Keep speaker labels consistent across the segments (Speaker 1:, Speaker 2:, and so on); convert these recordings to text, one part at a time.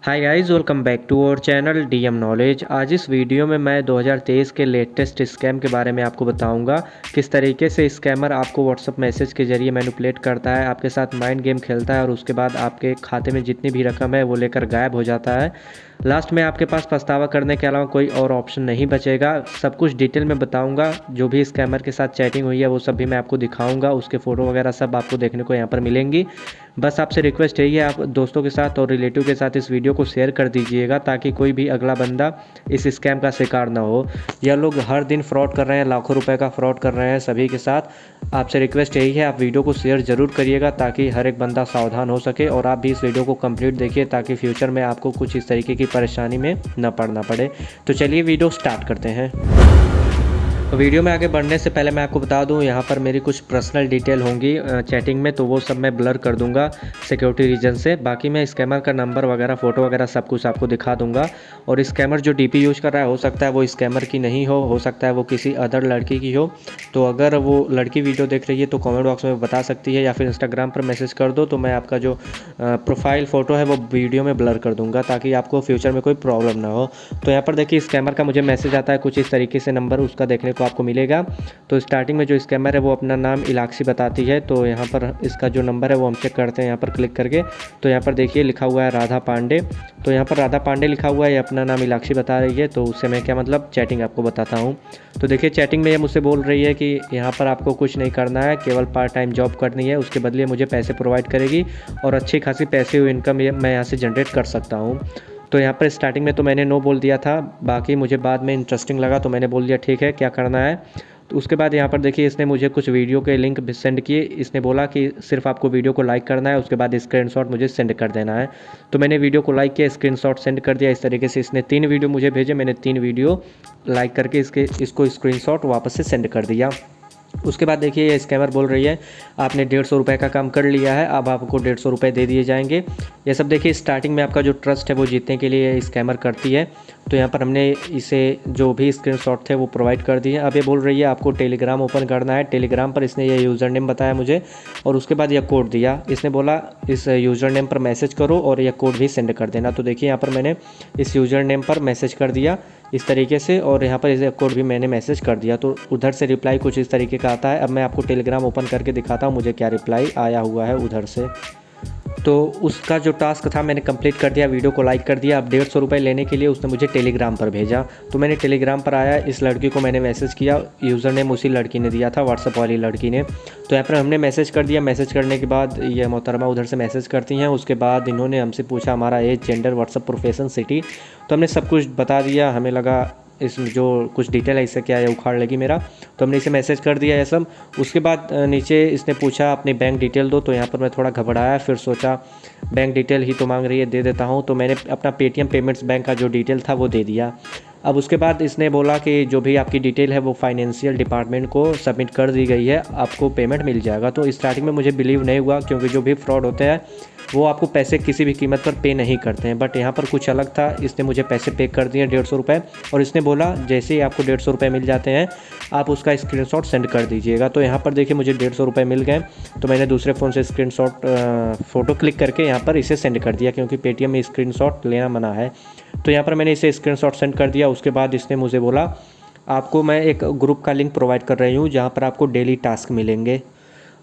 Speaker 1: Hi guys, welcome back to our channel DM knowledge. आज इस video में मैं 2023 के लेटेस्ट स्कैम के बारे में आपको बताऊंगा। किस तरीके से स्कैमर आपको व्हाट्सअप मैसेज के जरिए मैनिपुलेट करता है, आपके साथ माइंड गेम खेलता है और उसके बाद आपके खाते में जितनी भी रकम है वो लेकर गायब हो जाता है। लास्ट में आपके पास पछतावा करने के अलावा कोई और ऑप्शन नहीं बचेगा। सब कुछ डिटेल में बताऊंगा। जो भी स्कैमर के साथ चैटिंग हुई है वो सब भी मैं आपको दिखाऊंगा। उसके फ़ोटो वगैरह सब आपको देखने को यहाँ पर मिलेंगी। बस आपसे रिक्वेस्ट यही है, आप दोस्तों के साथ और रिलेटिव के साथ इस वीडियो को शेयर कर दीजिएगा ताकि कोई भी अगला बंदा इस स्कैम का शिकार ना हो। यह लोग हर दिन फ्रॉड कर रहे हैं, लाखों रुपए का फ्रॉड कर रहे हैं सभी के साथ। आपसे रिक्वेस्ट यही है, आप वीडियो को शेयर ज़रूर करिएगा ताकि हर एक बंदा सावधान हो सके और आप भी इस वीडियो को कंप्लीट देखिए ताकि फ्यूचर में आपको कुछ इस तरीके की परेशानी में न पड़ना पड़े। तो चलिए वीडियो स्टार्ट करते हैं। तो वीडियो में आगे बढ़ने से पहले मैं आपको बता दूं, यहाँ पर मेरी कुछ पर्सनल डिटेल होंगी चैटिंग में, तो वो सब मैं ब्लर कर दूंगा सिक्योरिटी रीजन से। बाकी मैं स्कैमर का नंबर वगैरह फ़ोटो वगैरह सब कुछ आपको दिखा दूंगा। और स्कैमर जो डीपी यूज़ कर रहा है, हो सकता है वो स्कैमर की नहीं हो सकता है वो किसी अदर लड़की की हो। तो अगर वो लड़की वीडियो देख रही है तो कॉमेंट बॉक्स में बता सकती है या फिर इंस्टाग्राम पर मैसेज कर दो, तो मैं आपका जो प्रोफाइल फ़ोटो है वो वीडियो में ब्लर कर दूँगा ताकि आपको फ्यूचर में कोई प्रॉब्लम ना हो। तो यहाँ पर देखिए, स्कैमर का मुझे मैसेज आता है कुछ इस तरीके से, नंबर उसका देखने को आपको मिलेगा। तो स्टार्टिंग में जो स्कैमर है वो अपना नाम इलाक्षी बताती है। तो यहाँ पर इसका जो नंबर है वो हम चेक करते हैं यहाँ पर क्लिक करके। तो यहाँ पर देखिए लिखा हुआ है राधा पांडे। तो यहाँ पर राधा पांडे लिखा हुआ है, ये अपना नाम इलाक्षी बता रही है। तो उससे मैं क्या मतलब चैटिंग आपको बताता हूँ। तो देखिए, चैटिंग में ये मुझसे बोल रही है कि यहाँ पर आपको कुछ नहीं करना है, केवल पार्ट टाइम जॉब करनी है, उसके बदले मुझे पैसे प्रोवाइड करेगी और अच्छी खासी पैसिव इनकम मैं यहाँ से जनरेट कर सकता हूँ। तो यहाँ पर स्टार्टिंग में तो मैंने नो बोल दिया था, बाकी मुझे बाद में इंटरेस्टिंग लगा तो मैंने बोल दिया ठीक है, क्या करना है। तो उसके बाद यहाँ पर देखिए, इसने मुझे कुछ वीडियो के लिंक भी सेंड किए। इसने बोला कि सिर्फ आपको वीडियो को लाइक करना है, उसके बाद स्क्रीनशॉट मुझे सेंड कर देना है। तो मैंने वीडियो को लाइक किया, स्क्रीनशॉट सेंड कर दिया। इस तरीके से इसने 3 वीडियो मुझे भेजे, मैंने 3 वीडियो लाइक करके इसको स्क्रीनशॉट वापस से सेंड कर दिया। उसके बाद देखिए, ये स्कैमर बोल रही है आपने 150 रुपये का काम कर लिया है, अब आपको 150 रुपये दे दिए जाएंगे। ये सब देखिए, स्टार्टिंग में आपका जो ट्रस्ट है वो जीतने के लिए स्कैमर करती है। तो यहाँ पर हमने इसे जो भी स्क्रीनशॉट थे वो प्रोवाइड कर दिए। अब ये बोल रही है आपको टेलीग्राम ओपन करना है। टेलीग्राम पर इसने ये यूज़र नेम बताया मुझे और उसके बाद यह कोड दिया। इसने बोला इस यूज़र नेम पर मैसेज करो और यह कोड भी सेंड कर देना। तो देखिए, यहाँ पर मैंने इस यूज़र नेम पर मैसेज कर दिया इस तरीके से और यहाँ पर इस कोड भी मैंने मैसेज कर दिया। तो उधर से रिप्लाई कुछ इस तरीके का आता है। अब मैं आपको टेलीग्राम ओपन करके दिखाता हूँ मुझे क्या रिप्लाई आया हुआ है उधर से। तो उसका जो टास्क था मैंने कंप्लीट कर दिया, वीडियो को लाइक कर दिया। अब 150 रुपये लेने के लिए उसने मुझे टेलीग्राम पर भेजा। तो मैंने टेलीग्राम पर आया, इस लड़की को मैंने मैसेज किया, यूज़र नेम उसी लड़की ने दिया था, व्हाट्सअप वाली लड़की ने। तो यहाँ पर हमने मैसेज कर दिया। मैसेज करने के बाद ये मोहतरमा उधर से मैसेज करती हैं। उसके बाद इन्होंने हमसे पूछा हमारा age, gender, WhatsApp, profession, city. तो हमने सब कुछ बता दिया। हमें लगा इसमें जो कुछ डिटेल है इससे क्या है उखाड़ लेगी मेरा, तो हमने इसे मैसेज कर दिया ये सब। उसके बाद नीचे इसने पूछा अपनी बैंक डिटेल दो। तो यहाँ पर मैं थोड़ा घबराया, फिर सोचा बैंक डिटेल ही तो मांग रही है, दे देता हूँ। तो मैंने अपना पेटीएम पेमेंट्स बैंक का जो डिटेल था वो दे दिया। अब उसके बाद इसने बोला कि जो भी आपकी डिटेल है वो फाइनेंशियल डिपार्टमेंट को सबमिट कर दी गई है, आपको पेमेंट मिल जाएगा। तो स्टार्टिंग में मुझे बिलीव नहीं हुआ क्योंकि जो भी फ्रॉड होते हैं वो आपको पैसे किसी भी कीमत पर पे नहीं करते हैं, बट यहाँ पर कुछ अलग था। इसने मुझे पैसे पे कर दिए 150 रुपये और इसने बोला जैसे ही आपको 150 रुपये मिल जाते हैं आप उसका स्क्रीनशॉट सेंड कर दीजिएगा। तो यहाँ पर देखिए मुझे 150 रुपये मिल गए। तो मैंने दूसरे फ़ोन से स्क्रीनशॉट फ़ोटो क्लिक करके यहाँ पर इसे सेंड कर दिया क्योंकि पेटीएम में स्क्रीनशॉट लेना मना है। तो यहाँ पर मैंने इसे स्क्रीनशॉट सेंड कर दिया। उसके बाद इसने मुझे बोला आपको मैं एक ग्रुप का लिंक प्रोवाइड कर रही हूँ जहाँ पर आपको डेली टास्क मिलेंगे।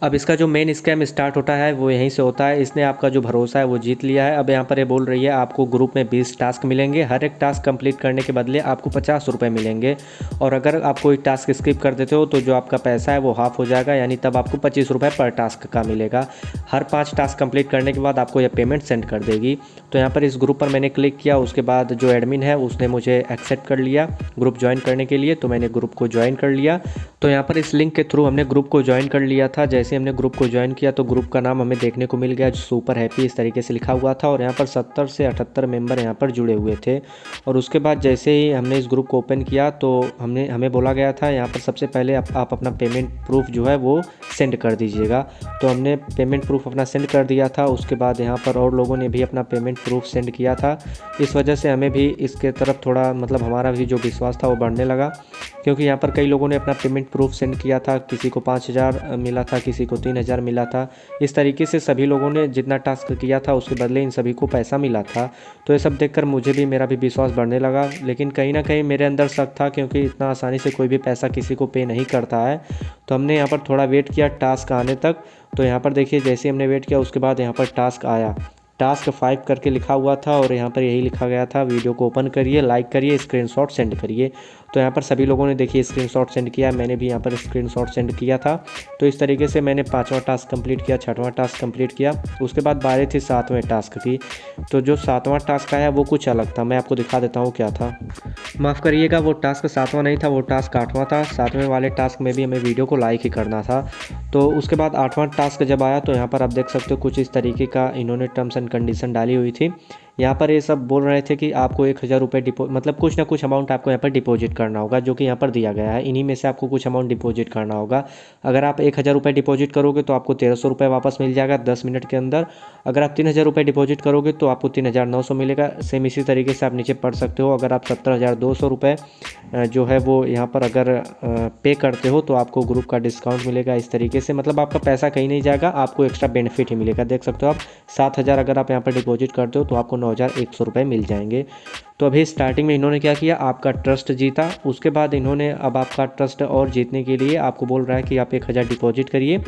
Speaker 1: अब इसका जो मेन स्कैम स्टार्ट होता है वो यहीं से होता है। इसने आपका जो भरोसा है वो जीत लिया है। अब यहाँ पर ये बोल रही है आपको ग्रुप में 20 टास्क मिलेंगे, हर एक टास्क कंप्लीट करने के बदले आपको 50 रुपये मिलेंगे और अगर आप कोई टास्क स्किप कर देते हो तो जो आपका पैसा है वो हाफ हो जाएगा, यानी तब आपको 25 रुपये पर टास्क का मिलेगा। हर 5 टास्क कंप्लीट करने के बाद आपको यह पेमेंट सेंड कर देगी। तो यहाँ पर इस ग्रुप पर मैंने क्लिक किया। उसके बाद जो एडमिन है उसने मुझे एक्सेप्ट कर लिया ग्रुप ज्वाइन करने के लिए। तो मैंने ग्रुप को ज्वाइन कर लिया। तो यहाँ पर इस लिंक के थ्रू हमने ग्रुप को ज्वाइन कर लिया था। जैसे हमने ग्रुप को ज्वाइन किया तो ग्रुप का नाम हमें देखने को मिल गया, जो सुपर हैप्पी इस तरीके से लिखा हुआ था और यहाँ पर 70 से 78 मेंबर यहाँ पर जुड़े हुए थे। और उसके बाद जैसे ही हमने इस ग्रुप को ओपन किया तो हमें बोला गया था यहाँ पर सबसे पहले आप अपना पेमेंट प्रूफ जो है वो सेंड कर दीजिएगा। तो हमने पेमेंट प्रूफ अपना सेंड कर दिया था। उसके बाद यहाँ पर और लोगों ने भी अपना पेमेंट प्रूफ सेंड किया था। इस वजह से हमें भी इसके तरफ थोड़ा मतलब हमारा भी जो विश्वास था वो बढ़ने लगा, क्योंकि यहाँ पर कई लोगों ने अपना पेमेंट प्रूफ सेंड किया था। किसी को 5000 मिला था, किसी किसी को 3000 मिला था। इस तरीके से सभी लोगों ने जितना टास्क किया था उसके बदले इन सभी को पैसा मिला था। तो ये सब देखकर मुझे भी मेरा भी विश्वास बढ़ने लगा, लेकिन कहीं ना कहीं मेरे अंदर शक था, क्योंकि इतना आसानी से कोई भी पैसा किसी को पे नहीं करता है। तो हमने यहाँ पर थोड़ा वेट किया टास्क आने तक। तो यहाँ पर देखिए जैसे हमने वेट किया उसके बाद यहाँ पर टास्क आया। टास्क 5 करके लिखा हुआ था और यहाँ पर यही लिखा गया था, वीडियो को ओपन करिए, लाइक करिए, स्क्रीनशॉट सेंड करिए। तो यहाँ पर सभी लोगों ने देखिए स्क्रीनशॉट सेंड किया, मैंने भी यहाँ पर स्क्रीनशॉट सेंड किया था। तो इस तरीके से मैंने 5वां टास्क कंप्लीट किया, 6वां टास्क कंप्लीट किया। उसके बाद बारी थी 7वें टास्क की। तो जो 7वां टास्क आया वो कुछ अलग था, मैं आपको दिखा देता हूँ क्या था। माफ़ करिएगा, वो टास्क 7वां नहीं था, वो टास्क 8वां था। 7वें वाले टास्क में भी हमें वीडियो को लाइक ही करना था। तो उसके बाद 8वां टास्क जब आया तो यहाँ पर आप देख सकते हो कुछ इस तरीके का इन्होंने टर्म्स एंड कंडीशन डाली हुई थी। यहाँ पर ये सब बोल रहे थे कि आपको 1000 रुपये मतलब कुछ ना कुछ अमाउंट आपको यहाँ पर डिपॉजिट करना होगा, जो कि यहाँ पर दिया गया है। इन्हीं में से आपको कुछ अमाउंट डिपॉजिट करना होगा। अगर आप 1000 रुपये डिपॉजिट करोगे तो आपको 1300 रुपये वापस मिल जाएगा 10 मिनट के अंदर। अगर आप 3000 रुपये डिपॉजिट करोगे तो आपको 3900 मिलेगा। सेम इसी तरीके से आप नीचे पढ़ सकते हो। अगर आप 17200 रुपये जो है वो यहाँ पर अगर पे करते हो तो आपको ग्रुप का डिस्काउंट मिलेगा। इस तरीके से मतलब आपका पैसा कहीं नहीं जाएगा, आपको एक्स्ट्रा बेनिफिट ही मिलेगा। देख सकते हो आप 7000 अगर आप यहाँ पर डिपॉजिट करते हो तो आपको 9100 रुपये मिल जाएंगे। तो अभी स्टार्टिंग में इन्होंने क्या किया, आपका ट्रस्ट जीता। उसके बाद इन्होंने अब आपका ट्रस्ट और जीतने के लिए आपको बोल रहा है कि आप 1000 डिपॉजिट करिए,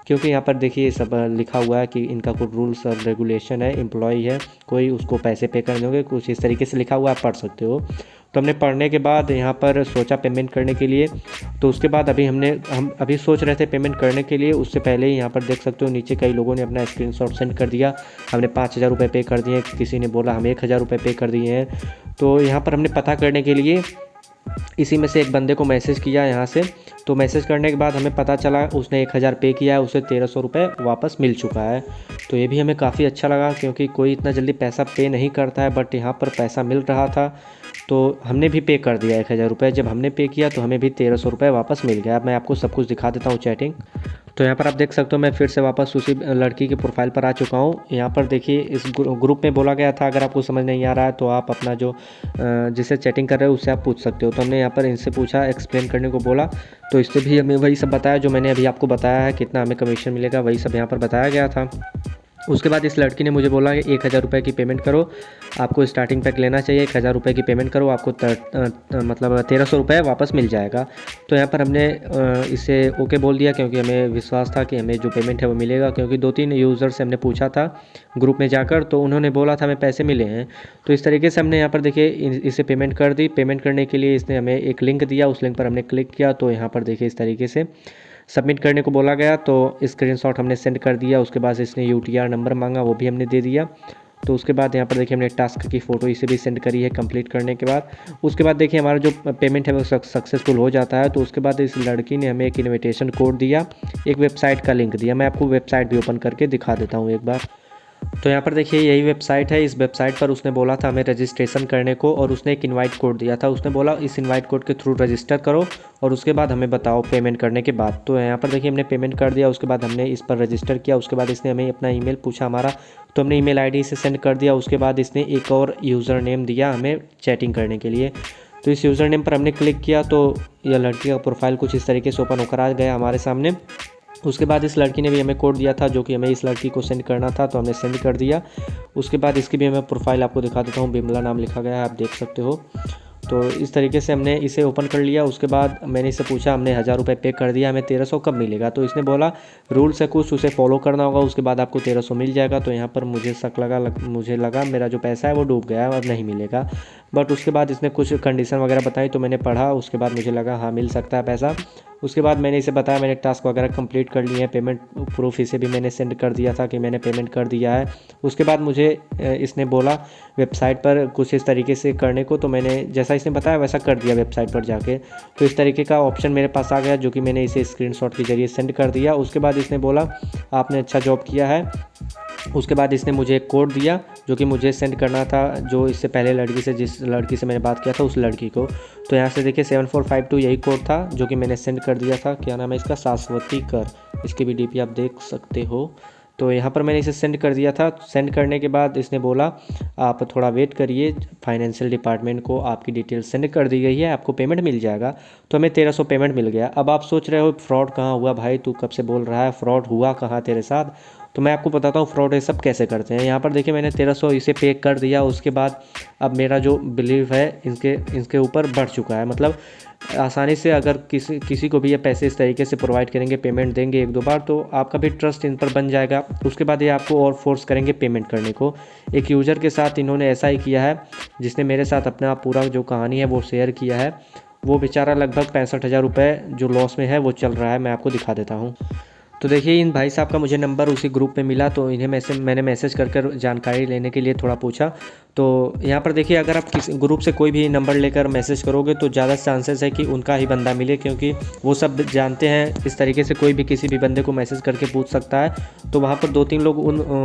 Speaker 1: क्योंकि यहाँ पर देखिए सब लिखा हुआ है कि इनका कोई रूल्स और रेगुलेशन है, एम्प्लॉय है कोई, उसको पैसे पे करने होंगे, कुछ इस तरीके से लिखा हुआ है, आप पढ़ सकते हो। तो हमने पढ़ने के बाद यहाँ पर सोचा पेमेंट करने के लिए। तो उसके बाद हम अभी सोच रहे थे पेमेंट करने के लिए, उससे पहले ही यहाँ पर देख सकते हो नीचे कई लोगों ने अपना स्क्रीनशॉट सेंड कर दिया। हमने 5000 रुपये पे कर दिए, किसी ने बोला हम 1000 रुपये पे कर दिए हैं। तो यहाँ पर हमने पता करने के लिए इसी में से एक बंदे को मैसेज किया यहाँ से। तो मैसेज करने के बाद हमें पता चला उसने 1000 पे किया है, उसे 1300 रुपये वापस मिल चुका है। तो ये भी हमें काफ़ी अच्छा लगा, क्योंकि कोई इतना जल्दी पैसा पे नहीं करता है, बट यहाँ पर पैसा मिल रहा था। तो हमने भी पे कर दिया 1000 रुपये। जब हमने पे किया तो हमें भी 1300 रुपये वापस मिल गया। अब मैं आपको सब कुछ दिखा देता हूँ चैटिंग। तो यहाँ पर आप देख सकते हो मैं फिर से वापस उसी लड़की के प्रोफाइल पर आ चुका हूँ। यहाँ पर देखिए इस ग्रुप में बोला गया था, अगर आपको समझ नहीं आ रहा है तो आप अपना जो जिससे चैटिंग कर रहे हो उससे आप पूछ सकते हो। तो हमने यहाँ पर इनसे पूछा, एक्सप्लेन करने को बोला, तो इससे भी हमें वही सब बताया जो मैंने अभी आपको बताया है, कितना हमें कमीशन मिलेगा वही सब यहाँ पर बताया गया था। उसके बाद इस लड़की ने मुझे बोला कि 1000 रुपये की पेमेंट करो, आपको स्टार्टिंग पैक लेना चाहिए, 1000 रुपये की पेमेंट करो, आपको मतलब 1300 रुपये वापस मिल जाएगा। तो यहाँ पर हमने इसे ओके बोल दिया, क्योंकि हमें विश्वास था कि हमें जो पेमेंट है वो मिलेगा, क्योंकि 2-3 यूज़र से हमने पूछा था ग्रुप में जाकर, तो उन्होंने बोला था हमें पैसे मिले हैं। तो इस तरीके से हमने यहाँ पर देखिए इसे पेमेंट कर दी। पेमेंट करने के लिए इसने हमें एक लिंक दिया, उस लिंक पर हमने क्लिक किया। तो यहाँ पर देखिए इस तरीके से सबमिट करने को बोला गया, तो स्क्रीनशॉट हमने सेंड कर दिया। उसके बाद इसने UTR नंबर मांगा, वो भी हमने दे दिया। तो उसके बाद यहाँ पर देखिए हमने टास्क की फ़ोटो इसे भी सेंड करी है कंप्लीट करने के बाद। उसके बाद देखिए हमारा जो पेमेंट है वो सक्सेसफुल हो जाता है। तो उसके बाद इस लड़की ने हमें एक इन्विटेशन कोड दिया, एक वेबसाइट का लिंक दिया। मैं आपको वेबसाइट भी ओपन करके दिखा देता हूँ एक बार। तो यहाँ पर देखिए यही वेबसाइट है। इस वेबसाइट पर उसने बोला था हमें रजिस्ट्रेशन करने को, और उसने एक इनवाइट कोड दिया था। उसने बोला इस इनवाइट कोड के थ्रू रजिस्टर करो और उसके बाद हमें बताओ पेमेंट करने के बाद। तो यहाँ पर देखिए हमने पेमेंट कर दिया, उसके बाद हमने इस पर रजिस्टर किया। उसके बाद इसने हमें अपना ईमेल पूछा हमारा, तो हमने ईमेल ID से सेंड कर दिया। उसके बाद इसने एक और यूज़र नेम दिया हमें चैटिंग करने के लिए। तो इस यूज़र नेम पर हमने क्लिक किया तो यह लड़की का प्रोफाइल कुछ इस तरीके से ओपन होकर आ गया हमारे सामने। उसके बाद इस लड़की ने भी हमें कोड दिया था जो कि हमें इस लड़की को सेंड करना था, तो हमने सेंड कर दिया। उसके बाद इसकी भी मैं प्रोफाइल आपको दिखा देता हूँ, बिमला नाम लिखा गया है, आप देख सकते हो। तो इस तरीके से हमने इसे ओपन कर लिया। उसके बाद मैंने इससे पूछा, हमने 1000 रुपये पे कर दिया, हमें 1300 कब मिलेगा। तो इसने बोला रूल्स है कुछ, उसे फॉलो करना होगा, उसके बाद आपको 1300 मिल जाएगा। तो यहाँ पर मुझे शक मुझे लगा मेरा जो पैसा है वो डूब गया है, अब नहीं मिलेगा। बट उसके बाद इसने कुछ कंडीशन वगैरह बताई, तो मैंने पढ़ा, उसके बाद मुझे लगा हाँ मिल सकता है पैसा। उसके बाद मैंने इसे बताया मैंने टास्क वगैरह कंप्लीट कर लिए हैं, पेमेंट प्रूफ इसे भी मैंने सेंड कर दिया था कि मैंने पेमेंट कर दिया है। उसके बाद मुझे इसने बोला वेबसाइट पर कुछ इस तरीके से करने को, तो मैंने जैसा इसने बताया वैसा कर दिया वेबसाइट पर जाके। तो इस तरीके का ऑप्शन मेरे पास आ गया, जो कि मैंने इसे स्क्रीनशॉट के जरिए सेंड कर दिया। उसके बाद इसने बोला आपने अच्छा जॉब किया है। उसके बाद इसने मुझे एक कोड दिया जो कि मुझे सेंड करना था, जो इससे पहले लड़की से जिस लड़की से मैंने बात किया था उस लड़की को। तो यहाँ से देखिए 7452 यही कोड था जो कि मैंने सेंड कर दिया था। क्या नाम है इसका, शाश्वती कर, इसकी भी DP आप देख सकते हो। तो यहाँ पर मैंने इसे सेंड कर दिया था। सेंड करने के बाद इसने बोला आप थोड़ा वेट करिए, फाइनेंशियल डिपार्टमेंट को आपकी डिटेल सेंड कर दी गई है, आपको पेमेंट मिल जाएगा। तो हमें 1300 पेमेंट मिल गया। अब आप सोच रहे हो फ्रॉड कहाँ हुआ भाई, तू कब से बोल रहा है, फ्रॉड हुआ कहाँ तेरे साथ? तो मैं आपको बताता हूँ फ्रॉड ये सब कैसे करते हैं। यहाँ पर देखिए मैंने 1300 इसे पे कर दिया। उसके बाद अब मेरा जो बिलीव है इनके ऊपर बढ़ चुका है। मतलब आसानी से अगर किसी को भी ये पैसे इस तरीके से प्रोवाइड करेंगे, पेमेंट देंगे एक दो बार, तो आपका भी ट्रस्ट इन पर बन जाएगा। उसके बाद ये आपको और फोर्स करेंगे पेमेंट करने को। एक यूज़र के साथ इन्होंने ऐसा ही किया है, जिसने मेरे साथ अपना पूरा जो कहानी है वो शेयर किया है। वो बेचारा लगभग 65,000 रुपये जो लॉस में है वो चल रहा है। मैं आपको दिखा देता हूँ। तो देखिए इन भाई साहब का मुझे नंबर उसी ग्रुप में मिला, तो इन्हें मैंने मैसेज कर जानकारी लेने के लिए थोड़ा पूछा। तो यहाँ पर देखिए अगर आप किसी ग्रुप से कोई भी नंबर लेकर मैसेज करोगे तो ज़्यादा चांसेस है कि उनका ही बंदा मिले, क्योंकि वो सब जानते हैं इस तरीके से कोई भी किसी भी बंदे को मैसेज करके पूछ सकता है। तो वहाँ पर 2-3 लोग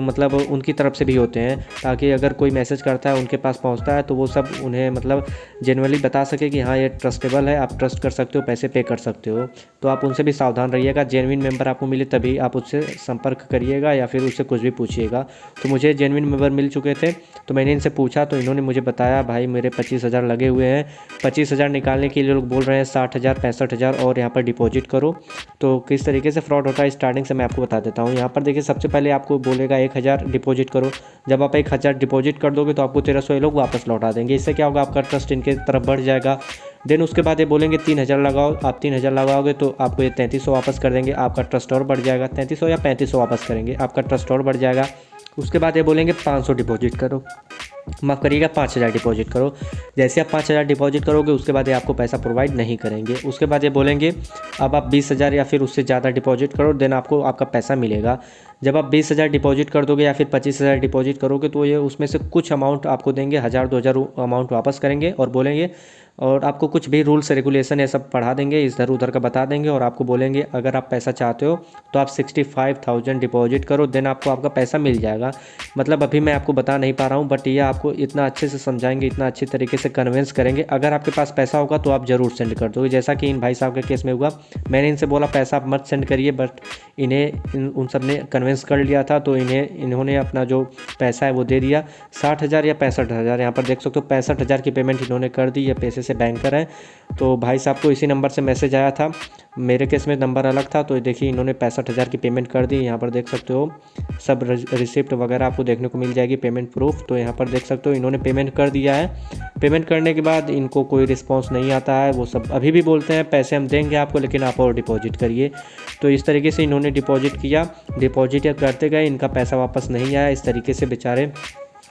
Speaker 1: मतलब उनकी तरफ से भी होते हैं, ताकि अगर कोई मैसेज करता है उनके पास पहुँचता है तो वो सब उन्हें मतलब जेनुअनली बता सके कि हाँ ये ट्रस्टेबल है, आप ट्रस्ट कर सकते हो, पैसे पे कर सकते हो। तो आप उनसे भी सावधान रहिएगा। जेन्युइन मेंबर आपको मिले तभी आप उससे संपर्क करिएगा या फिर उससे कुछ भी पूछिएगा। तो मुझे जेन्युइन मेंबर मिल चुके थे, तो मैंने इनसे पूछा तो इन्होंने मुझे बताया भाई मेरे 25,000 लगे हुए हैं। 25,000 निकालने के लिए लोग बोल रहे हैं 60,000 65,000 और यहाँ पर डिपॉजिट करो। तो किस तरीके से फ्रॉड होता है स्टार्टिंग से मैं आपको बता देता हूँ। यहाँ पर देखिए सबसे पहले आपको बोलेगा 1,000 डिपॉजिट करो। जब आप 1,000 डिपॉजिट कर दोगे तो आपको 1300 ये लोग वापस लौटा देंगे। इससे क्या होगा, आपका ट्रस्ट इनके तरफ बढ़ जाएगा। देन उसके बाद ये बोलेंगे 3,000 लगाओ। आप 3,000 लगाओगे तो आपको ये 3,300 वापस कर देंगे, आपका ट्रस्ट और बढ़ जाएगा। 3,300 या 3,500 वापस करेंगे, आपका ट्रस्ट और बढ़ जाएगा। उसके बाद ये बोलेंगे 500 डिपॉजिट करो, माफ़ करिएगा 5,000 डिपॉजिट करो। जैसे आप 5,000 डिपॉजिट करोगे उसके बाद ये आपको पैसा प्रोवाइड नहीं करेंगे। उसके बाद ये बोलेंगे अब आप 20,000 या फिर उससे ज़्यादा डिपॉजिट करो, देन आपको आपका पैसा मिलेगा। जब आप 20,000 डिपॉजिट कर दोगे या फिर 25,000 डिपॉजिट करोगे तो ये उसमें से कुछ अमाउंट आपको देंगे, 1,000-2,000 अमाउंट वापस करेंगे और बोलेंगे, और आपको कुछ भी रूल्स रेगुलेशन ये सब पढ़ा देंगे, इधर उधर का बता देंगे। और आपको बोलेंगे अगर आप पैसा चाहते हो तो आप 65,000 डिपॉजिट करो, देन आपको आपका पैसा मिल जाएगा। मतलब अभी मैं आपको बता नहीं पा रहा हूँ, बट ये आपको इतना अच्छे से समझाएंगे, इतना अच्छी तरीके से कन्विंस करेंगे। अगर आपके पास पैसा होगा तो आप ज़रूर सेंड कर दोगे, जैसा कि इन भाई साहब के केस में हुआ। मैंने इनसे बोला पैसा आप मत सेंड करिए, बट उन सब ने कन्विंस कर लिया था, तो इन्होंने अपना जो पैसा है वो दे दिया। 60,000 या 65,000, यहाँ पर देख सकते हो 65,000 की पेमेंट इन्होंने कर दी। ये पैसे से बैंकर हैं। तो भाई साहब को इसी नंबर से मैसेज आया था, मेरे केस में नंबर अलग था। तो देखिए इन्होंने 65,000 की पेमेंट कर दी। यहाँ पर देख सकते हो सब रिसिप्ट वगैरह आपको देखने को मिल जाएगी, पेमेंट प्रूफ। तो यहाँ पर देख सकते हो इन्होंने पेमेंट कर दिया है। पेमेंट करने के बाद इनको कोई रिस्पॉन्स नहीं आता है। वो सब अभी भी बोलते हैं पैसे हम देंगे आपको, लेकिन आप और डिपॉजिट करिए। तो इस तरीके से इन्होंने डिपॉजिट किया, डिपॉजिट करते गए, इनका पैसा वापस नहीं आया। इस तरीके से बेचारे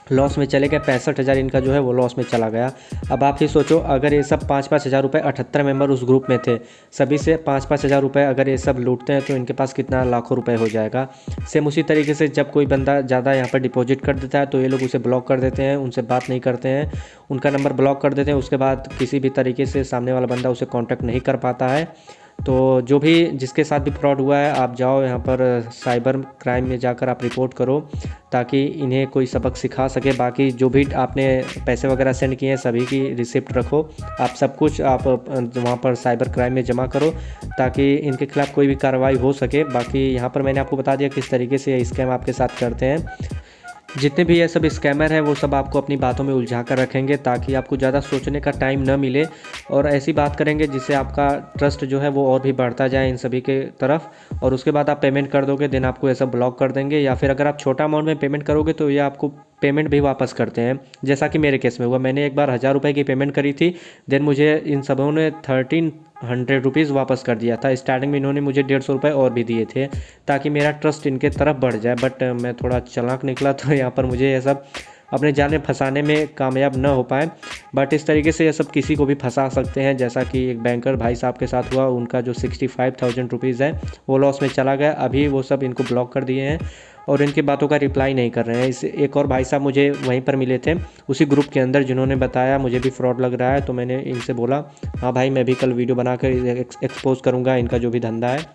Speaker 1: लॉस में चले गए। 65,000 इनका जो है वो लॉस में चला गया। अब आप ही सोचो अगर ये सब 5-5 हज़ार रुपये, 78 मेंबर उस ग्रुप में थे, सभी से 5-5 हज़ार रुपये अगर ये सब लूटते हैं तो इनके पास कितना लाखों रुपए हो जाएगा। सेम उसी तरीके से जब कोई बंदा ज़्यादा यहाँ पर डिपॉजिट कर देता है तो ये लोग उसे ब्लॉक कर देते हैं, उनसे बात नहीं करते हैं, उनका नंबर ब्लॉक कर देते हैं। उसके बाद किसी भी तरीके से सामने वाला बंदा उसे कॉन्टैक्ट नहीं कर पाता है। तो जो भी जिसके साथ भी फ्रॉड हुआ है, आप जाओ यहाँ पर साइबर क्राइम में जाकर आप रिपोर्ट करो, ताकि इन्हें कोई सबक सिखा सके। बाकी जो भी आपने पैसे वगैरह सेंड किए हैं सभी की रिसिप्ट रखो, आप सब कुछ आप वहाँ पर साइबर क्राइम में जमा करो, ताकि इनके खिलाफ़ कोई भी कार्रवाई हो सके। बाकी यहाँ पर मैंने आपको बता दिया किस तरीके से ये स्कैम आपके साथ करते हैं। जितने भी ये सब स्कैमर हैं वो सब आपको अपनी बातों में उलझा कर रखेंगे, ताकि आपको ज़्यादा सोचने का टाइम न मिले, और ऐसी बात करेंगे जिससे आपका ट्रस्ट जो है वो और भी बढ़ता जाए इन सभी के तरफ। और उसके बाद आप पेमेंट कर दोगे, देन आपको ये सब ब्लॉक कर देंगे। या फिर अगर आप छोटा अमाउंट में पेमेंट करोगे तो ये आपको पेमेंट भी वापस करते हैं, जैसा कि मेरे केस में हुआ। मैंने एक बार 1,000 रुपये की पेमेंट करी थी, देन मुझे इन सबों ने 1,300 रुपीज़ वापस कर दिया था। स्टार्टिंग में इन्होंने मुझे 150 रुपये और भी दिए थे, ताकि मेरा ट्रस्ट इनके तरफ बढ़ जाए। बट मैं थोड़ा चालाक निकला, तो यहाँ पर मुझे ये सब अपने जाल में फंसाने में कामयाब न हो पाए। बट इस तरीके से ये सब किसी को भी फंसा सकते हैं, जैसा कि एक बैंकर भाई साहब के साथ हुआ। उनका जो 65,000 रुपीज़ है वो लॉस में चला गया। अभी वो सब इनको ब्लॉक कर दिए हैं और इनकी बातों का रिप्लाई नहीं कर रहे हैं। इस एक और भाई साहब मुझे वहीं पर मिले थे उसी ग्रुप के अंदर, जिन्होंने बताया मुझे भी फ्रॉड लग रहा है। तो मैंने इनसे बोला हाँ भाई, मैं भी कल वीडियो बनाकर एक्सपोज करूँगा इनका जो भी धंधा है।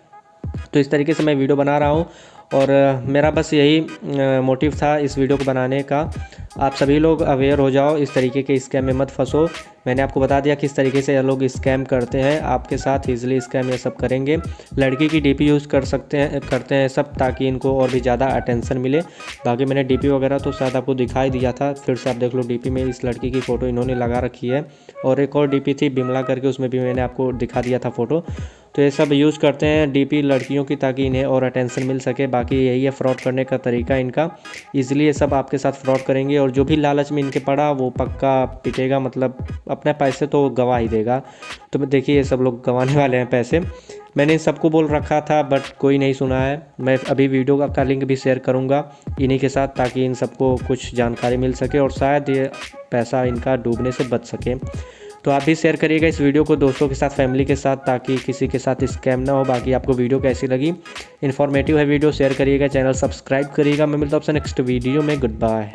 Speaker 1: तो इस तरीके से मैं वीडियो बना रहा हूँ। और मेरा बस यही मोटिव था इस वीडियो को बनाने का। आप सभी लोग अवेयर हो जाओ, इस तरीके के स्कैम में मत फंसो। मैंने आपको बता दिया किस तरीके से ये लोग स्कैम करते हैं, आपके साथ ईजिली स्कैम ये सब करेंगे। लड़की की डीपी यूज़ करते हैं सब, ताकि इनको और भी ज़्यादा अटेंशन मिले। बाकी मैंने डीपी वगैरह तो शायद आपको दिखाई दिया था, फिर से आप देख लो। डीपी में इस लड़की की फ़ोटो इन्होंने लगा रखी है, और एक और डीपी थी बिमला करके, उसमें भी मैंने आपको दिखा दिया था फ़ोटो। तो ये सब यूज़ करते हैं डीपी लड़कियों की, ताकि इन्हें और अटेंशन मिल सके। बाकी यही है फ्रॉड करने का तरीका इनका। ईजिली ये सब आपके साथ फ्रॉड करेंगे, और जो भी लालच में इनके पड़ा वो पक्का पिटेगा, मतलब अपने पैसे तो गंवा ही देगा। तो देखिए ये सब लोग गंवाने वाले हैं पैसे। मैंने इन सबको बोल रखा था बट कोई नहीं सुना है। मैं अभी वीडियो का लिंक भी शेयर करूंगा इन्हीं के साथ, ताकि इन सबको कुछ जानकारी मिल सके और शायद ये पैसा इनका डूबने से बच सके। तो आप भी शेयर करिएगा इस वीडियो को दोस्तों के साथ, फैमिली के साथ, ताकि किसी के साथ स्कैम ना हो। बाकी आपको वीडियो कैसी लगी, इन्फॉर्मेटिव है वीडियो, शेयर करिएगा, चैनल सब्सक्राइब करिएगा। मैं मिलता हूँ आपसे नेक्स्ट वीडियो में। Good bye.